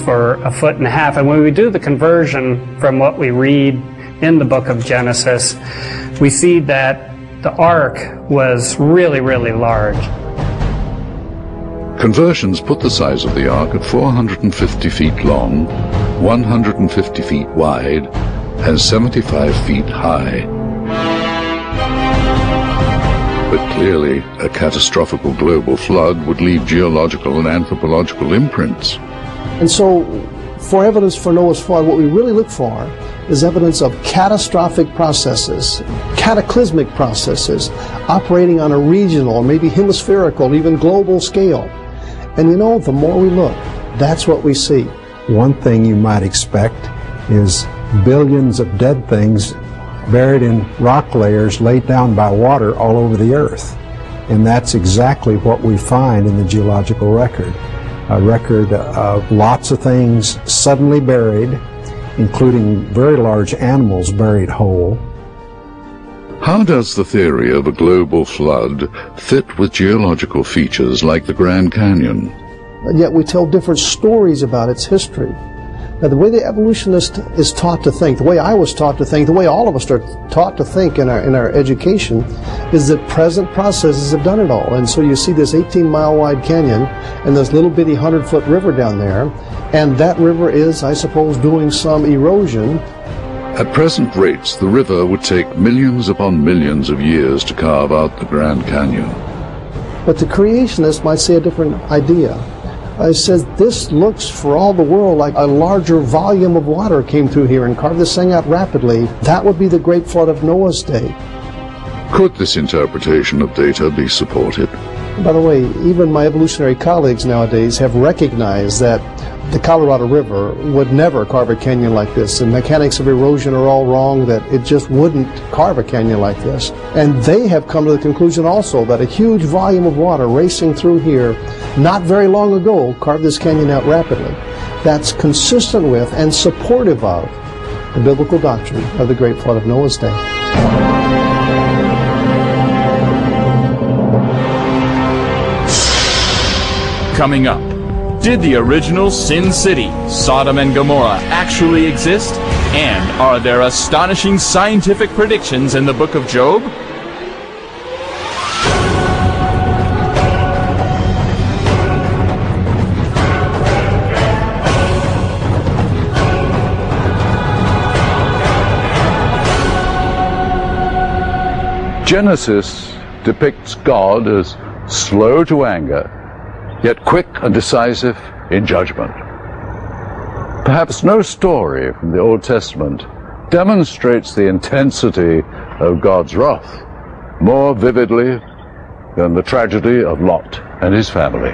for 1.5 feet. And when we do the conversion from what we read in the book of Genesis, we see that the ark was really, really large. Conversions put the size of the ark at 450 feet long, 150 feet wide, and 75 feet high. But clearly, a catastrophic global flood would leave geological and anthropological imprints. And so, for evidence for Noah's flood, what we really look for is evidence of catastrophic processes, cataclysmic processes, operating on a regional, or maybe hemispherical, even global scale. And you know, the more we look, that's what we see. One thing you might expect is billions of dead things buried in rock layers laid down by water all over the earth. And that's exactly what we find in the geological record. A record of lots of things suddenly buried, including very large animals buried whole. How does the theory of a global flood fit with geological features like the Grand Canyon? And yet we tell different stories about its history. Now, the way the evolutionist is taught to think, the way I was taught to think, the way all of us are taught to think in our education, is that present processes have done it all. And so you see this 18-mile wide canyon and this little bitty 100-foot river down there, and that river is, I suppose, doing some erosion. At present rates, the river would take millions upon millions of years to carve out the Grand Canyon. But the creationist might say a different idea. It says this looks for all the world like a larger volume of water came through here and carved this thing out rapidly. That would be the great flood of Noah's day. Could this interpretation of data be supported? By the way, even my evolutionary colleagues nowadays have recognized that the Colorado River would never carve a canyon like this. The mechanics of erosion are all wrong, that it just wouldn't carve a canyon like this. And they have come to the conclusion also that a huge volume of water racing through here not very long ago carved this canyon out rapidly. That's consistent with and supportive of the biblical doctrine of the great flood of Noah's day. Coming up, did the original Sin City, Sodom and Gomorrah, actually exist? And are there astonishing scientific predictions in the book of Job? Genesis depicts God as slow to anger, yet quick and decisive in judgment. Perhaps no story from the Old Testament demonstrates the intensity of God's wrath more vividly than the tragedy of Lot and his family.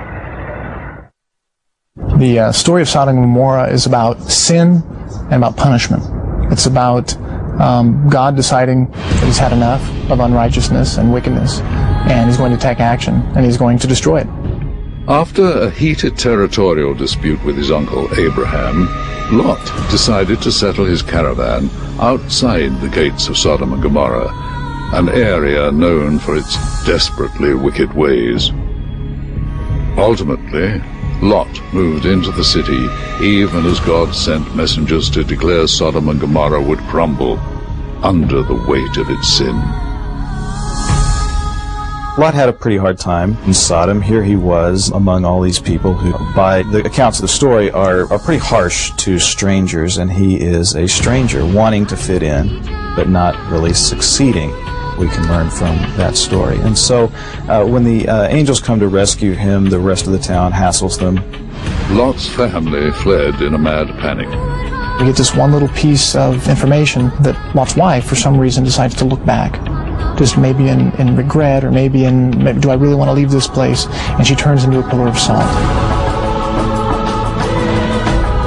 The story of Sodom and Gomorrah is about sin and about punishment. It's about God deciding that he's had enough of unrighteousness and wickedness, and he's going to take action, and he's going to destroy it. After a heated territorial dispute with his uncle Abraham, Lot decided to settle his caravan outside the gates of Sodom and Gomorrah, an area known for its desperately wicked ways. Ultimately, Lot moved into the city even as God sent messengers to declare Sodom and Gomorrah would crumble under the weight of its sin. Lot had a pretty hard time in Sodom. Here he was among all these people who, by the accounts of the story, are pretty harsh to strangers, and he is a stranger wanting to fit in, but not really succeeding. We can learn from that story. And so when the angels come to rescue him, the rest of the town hassles them. Lot's family fled in a mad panic. We get this one little piece of information that Lot's wife, for some reason, decides to look back. Just maybe in regret, or maybe do I really want to leave this place? And she turns into a pillar of salt.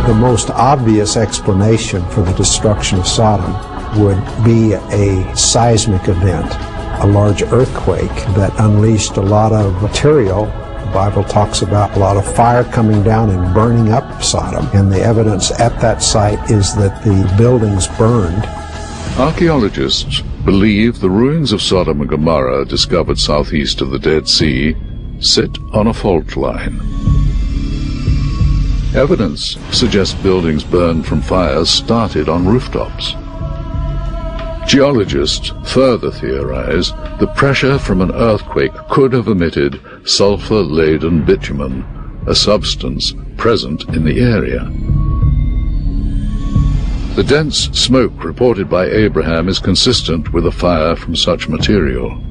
The most obvious explanation for the destruction of Sodom would be a seismic event, a large earthquake that unleashed a lot of material. The Bible talks about a lot of fire coming down and burning up Sodom, and the evidence at that site is that the buildings burned. Archaeologists believe the ruins of Sodom and Gomorrah, discovered southeast of the Dead Sea, sit on a fault line. Evidence suggests buildings burned from fires started on rooftops. Geologists further theorize the pressure from an earthquake could have emitted sulfur-laden bitumen, a substance present in the area. The dense smoke reported by Abraham is consistent with a fire from such material.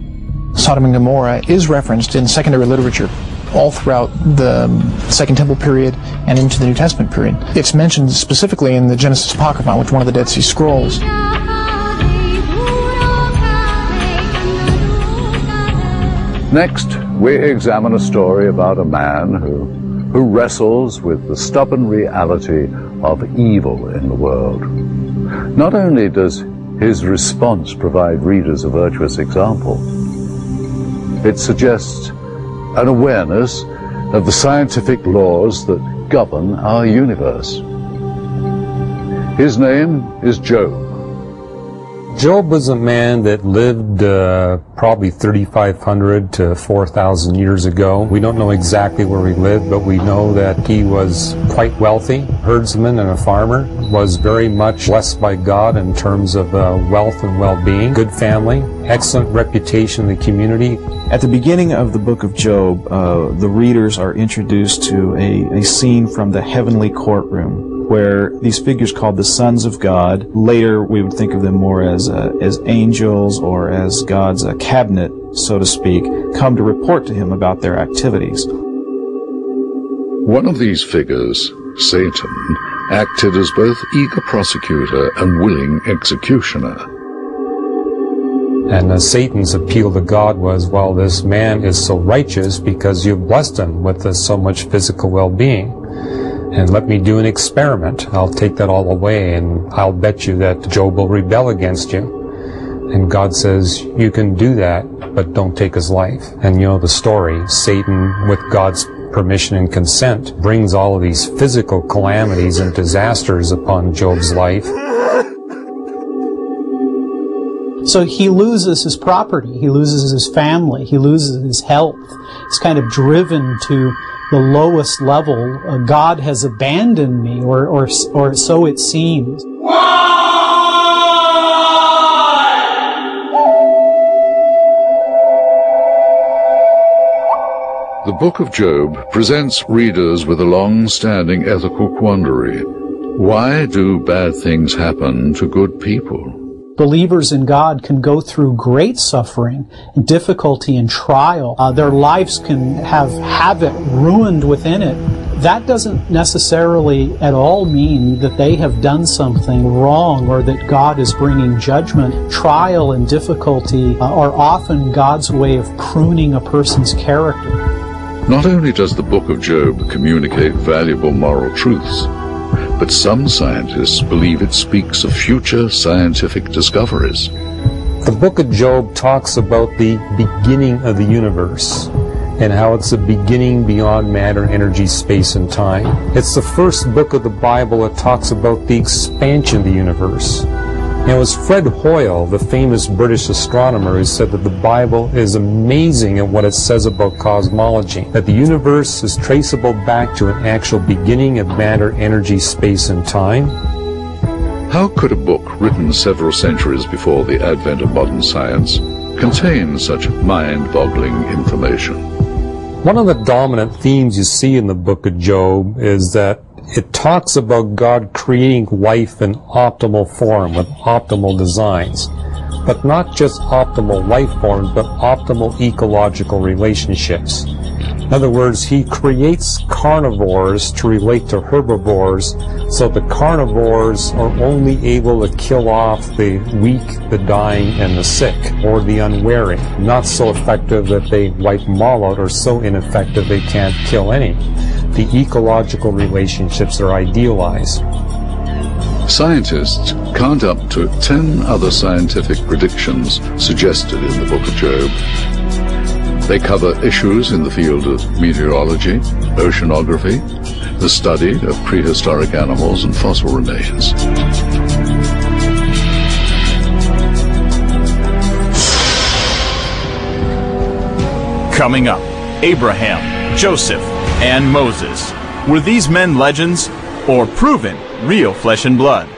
Sodom and Gomorrah is referenced in secondary literature all throughout the Second Temple period and into the New Testament period. It's mentioned specifically in the Genesis Apocrypha, which is one of the Dead Sea Scrolls. Next, we examine a story about a man who wrestles with the stubborn reality of evil in the world. Not only does his response provide readers a virtuous example, it suggests an awareness of the scientific laws that govern our universe. His name is Job. Job was a man that lived probably 3,500 to 4,000 years ago. We don't know exactly where he lived, but we know that he was quite wealthy, herdsman and a farmer, was very much blessed by God in terms of wealth and well-being, good family, excellent reputation in the community. At the beginning of the book of Job, the readers are introduced to a scene from the heavenly courtroom, where these figures called the sons of God, later we would think of them more as angels or as God's cabinet, so to speak, come to report to him about their activities. One of these figures, Satan, acted as both eager prosecutor and willing executioner. And Satan's appeal to God was, well, this man is so righteous because you've blessed him with so much physical well-being. And let me do an experiment. I'll take that all away, and I'll bet you that Job will rebel against you. And God says, you can do that, but don't take his life. And you know the story. Satan, with God's permission and consent, brings all of these physical calamities and disasters upon Job's life. So he loses his property, he loses his family, he loses his health. He's kind of driven to the lowest level. God has abandoned me, or so it seems. The Book of Job presents readers with a long-standing ethical quandary. Why do bad things happen to good people? Believers in God can go through great suffering, difficulty, and trial. Their lives can have havoc ruined within it. That doesn't necessarily at all mean that they have done something wrong or that God is bringing judgment. Trial and difficulty are often God's way of pruning a person's character. Not only does the Book of Job communicate valuable moral truths, but some scientists believe it speaks of future scientific discoveries. The book of Job talks about the beginning of the universe and how it's a beginning beyond matter, energy, space, and time. It's the first book of the Bible that talks about the expansion of the universe. And it was Fred Hoyle, the famous British astronomer, who said that the Bible is amazing at what it says about cosmology, that the universe is traceable back to an actual beginning of matter, energy, space, and time. How could a book written several centuries before the advent of modern science contain such mind-boggling information? One of the dominant themes you see in the book of Job is that it talks about God creating life in optimal form with optimal designs, but not just optimal life forms, but optimal ecological relationships. In other words, he creates carnivores to relate to herbivores, so the carnivores are only able to kill off the weak, the dying, and the sick, or the unwary. Not so effective that they wipe them all out, or so ineffective they can't kill any. The ecological relationships are idealized. Scientists count up to 10 other scientific predictions suggested in the Book of Job. They cover issues in the field of meteorology, oceanography, the study of prehistoric animals and fossil remains. Coming up, Abraham, Joseph, and Moses. Were these men legends or proven real flesh and blood?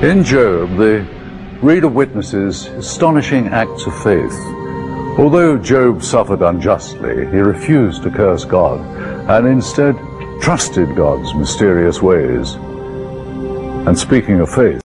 In Job, the reader witnesses astonishing acts of faith. Although Job suffered unjustly, he refused to curse God and instead trusted God's mysterious ways. And speaking of faith,